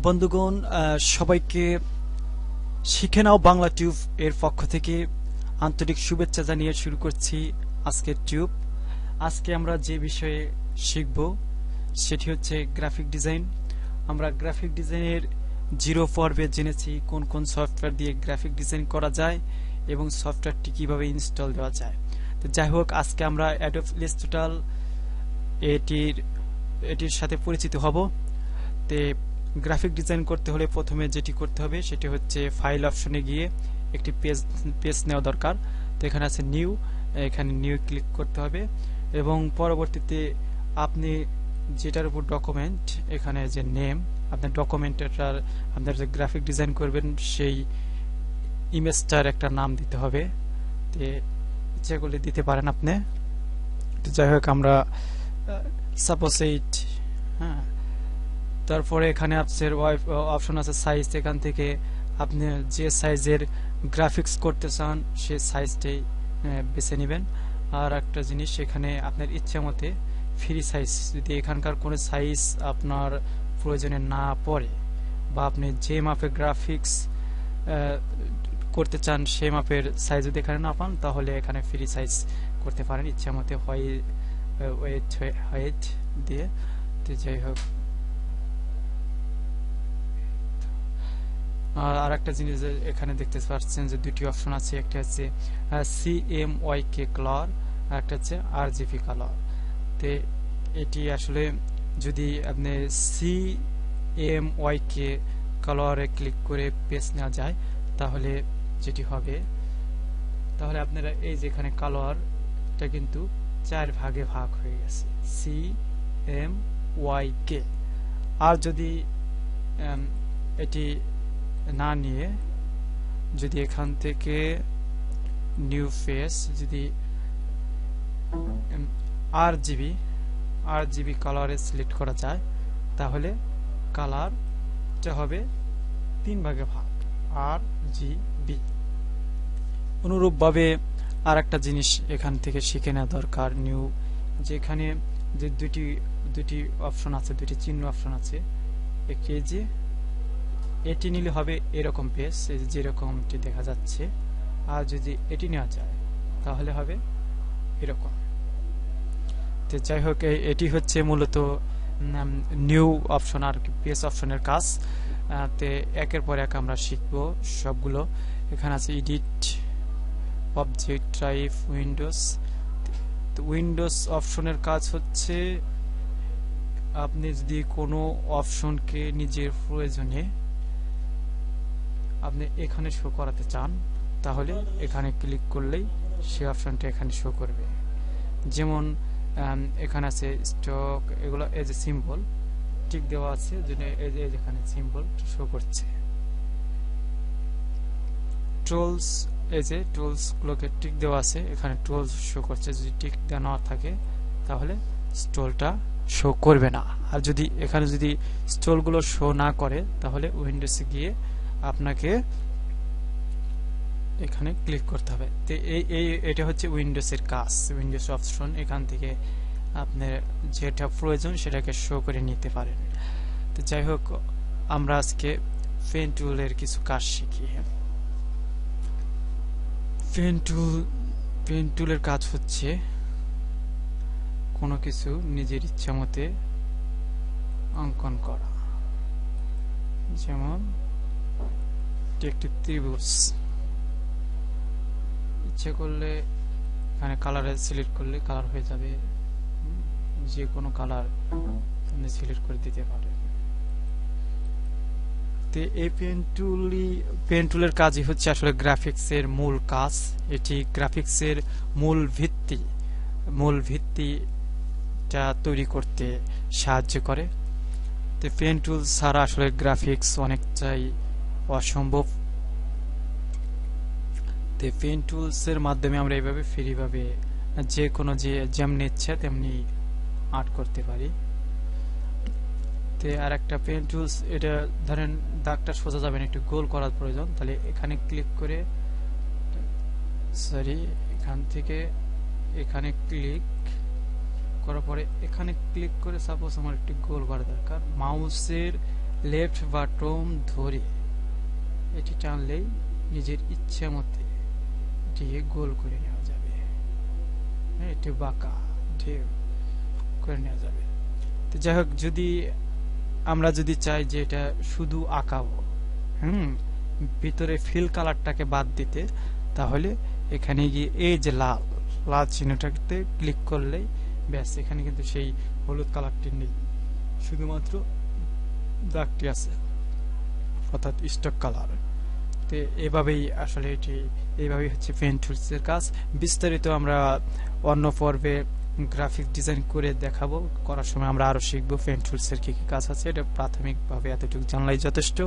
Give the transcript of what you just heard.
বন্ধুগণ, সবাইকে শিখে নাও বাংলা টিউব এর পক্ষ থেকে আন্তরিক শুভেচ্ছা জানিয়ে শুরু করছি আজকের টিউব। আজকে আমরা যে বিষয়ে শিখব সেটি হচ্ছে গ্রাফিক ডিজাইন। আমরা গ্রাফিক ডিজাইনের জিরো পর্বে জেনেছি কোন কোন সফটওয়্যার দিয়ে গ্রাফিক ডিজাইন করা যায় এবং সফটওয়্যারটি কিভাবে ইনস্টল দেওয়া যায়। তো যাই হোক, আজকে আমরা অ্যাডোব ইলাস্ট্রেটর এটির সাথে পরিচিত হব। তে গ্রাফিক ডিজাইন করতে হলে প্রথমে যেটি করতে হবে সেটি হচ্ছে ফাইল অপশনে গিয়ে একটি পেজ নেওয়া দরকার। তো এখানে আছে নিউ, এখানে নিউ ক্লিক করতে হবে এবং পরবর্তীতে আপনি যেটার উপর ডকুমেন্ট, এখানে যে নেম, আপনার ডকুমেন্টটার আপনার যে গ্রাফিক ডিজাইন করবেন সেই ইমেজটার একটা নাম দিতে হবে। তো ইচ্ছা করলে দিতে পারেন আপনি। তো যাই হোক, আমরা সাপোজ এইট, হ্যাঁ, তারপরে এখানে আপনার অপশন আছে সাইজ। এখান থেকে আপনি যে সাইজের গ্রাফিক্স করতে চান সেই সাইজটাই বেছে নেবেন। আর একটা জিনিস, এখানে আপনার ইচ্ছা মতে ফ্রি সাইজ, যদি এখানকার কোনো সাইজ আপনার প্রয়োজনে না পড়ে বা আপনি যে মাপের গ্রাফিক্স করতে চান সেই মাপের সাইজ যদি এখানে না পান, তাহলে এখানে ফ্রি সাইজ করতে পারেন ইচ্ছা মতে হাইট দিয়ে। তো যাই হোক, আর একটা জিনিস এখানে দেখতে পাচ্ছেন যে দুটি অপশন আছে, একটা হচ্ছে CMYK কালার আর একটা হচ্ছে RGB কালার। তো এটি আসলে যদি আপনি CMYK কালারে ক্লিক করে পেজ নেওয়া যায়, তাহলে যেটি হবে, তাহলে আপনারা এই যেখানে কালারটা কিন্তু 4 ভাগে ভাগ হয়ে গেছে, CMYK। আর যদি এটি না নিয়ে যদি এখান থেকে নিউ ফেস, যদি RGB কালারে সিলেক্ট করা যায়, তাহলে কালারটা হবে 3 ভাগে ভাগ, RGB। অনুরূপভাবে আর একটা জিনিস এখান থেকে শিখে নেওয়া দরকার, নিউ, যেখানে যে দুটি অপশন আছে, দুটি চিহ্ন অপশন আছে, একটি যে এটি নিলে হবে এরকম পেজ, যেরকমটি দেখা যাচ্ছে। আর যদি এটি নেওয়া যায় তাহলে হবে এরকম। তো যাই হোক, এটি হচ্ছে মূলত নিউ অপশন আর পেজ অপশনের কাজ। তে একের পর এক আমরা শিখব সবগুলো। এখানে আছে এডিট, অবজেক্ট টাইপ, উইন্ডোজ। তো উইন্ডোজ অপশনের কাজ হচ্ছে আপনি যদি কোনো অপশনকে নিজের প্রয়োজনে আপনি এখানে শো করাতে চান, তাহলে এখানে ক্লিক করলেই সেই অপশনটা এখানে শো করবে। যেমন এখানে আছে স্টক, এগুলো এই যে সিম্বল টিক দেওয়া আছে, এই যে এখানে সিম্বল শো করছে। টুলস, এই যে টুলস গুলোকে টিক দেওয়া আছে, এখানে টুলস শো করছে। যদি টিক দেওয়া না থাকে তাহলে স্টলটা শো করবে না। আর যদি এখানে যদি স্টলগুলো শো না করে, তাহলে উইন্ডোজে গিয়ে আপনাকে এখানে ক্লিক করতে হবে। তো এটা হচ্ছে উইন্ডোজের কাজ, উইন্ডোজ অপশন। এখান থেকে আপনার যেটা প্রয়োজন সেটাকে শো করে নিতে পারেন। তো যাই হোক, আমরা আজকে পেন টুলের কিছু কাজ শিখি। পেন টুলের কাজ হচ্ছে কোনো কিছু নিজের ইচ্ছা মতে অঙ্কন করা। যেমন একটি ত্রিভুজ, ইচ্ছে করলে এখানে কালারে সিলেক্ট করলে কালার হয়ে যাবে, যে কোনো কালার আপনি সিলেক্ট করে দিতে পারেন। তো এই পেন টুলের কাজই হচ্ছে আসলে গ্রাফিক্সের মূল কাজ। এটি গ্রাফিক্সের মূল ভিত্তিটা তৈরি করতে সাহায্য করে। তো পেন টুল ছাড়া আসলে গ্রাফিক্স অনেকটাই অসম্ভব। তো পেন টুলস এর মাধ্যমে আমরা এইভাবে ফ্রিভাবে যে কোনো যেমনি ইচ্ছা তেমনি আর্ট করতে পারি। তো আর একটা পেন টুলস, এটা ধরেন দাগটা সোজা যাবে না, একটু গোল করার প্রয়োজন, তাহলে এখানে ক্লিক করে, এখান থেকে এখানে ক্লিক করার পরে এখানে ক্লিক করে সাপোজ আমার একটি গোল করা দরকার, মাউসের লেফট বাটন ধরে এটি টানলেই নিজের ইচ্ছা মতে এটিকে গোল করে নেওয়া যাবে। এটি বাঁকা ঢেউ করে নেওয়া যাবে। তো যাই হোক, যদি আমরা চাই যে এটা শুধু আঁকাবো, ভিতরে ফিল কালারটাকে বাদ দিতে, তাহলে এখানে গিয়ে এই যে লাল চিহ্নটাতে ক্লিক করলেই ব্যাস, এখানে কিন্তু সেই হলুদ কালারটি নেই, শুধুমাত্র দাগটি আছে, অর্থাৎ স্টক কালার। তো এভাবেই আসলে এইভাবেই হচ্ছে পেন টুলসের কাজ। বিস্তারিত আমরা অন্য পর্বে গ্রাফিক ডিজাইন করে দেখাবো, করার সময় আমরা আরো শিখবো পেন টুলসের কি কি কাজ আছে। এটা প্রাথমিকভাবে এতটুকু জানলেই যথেষ্ট।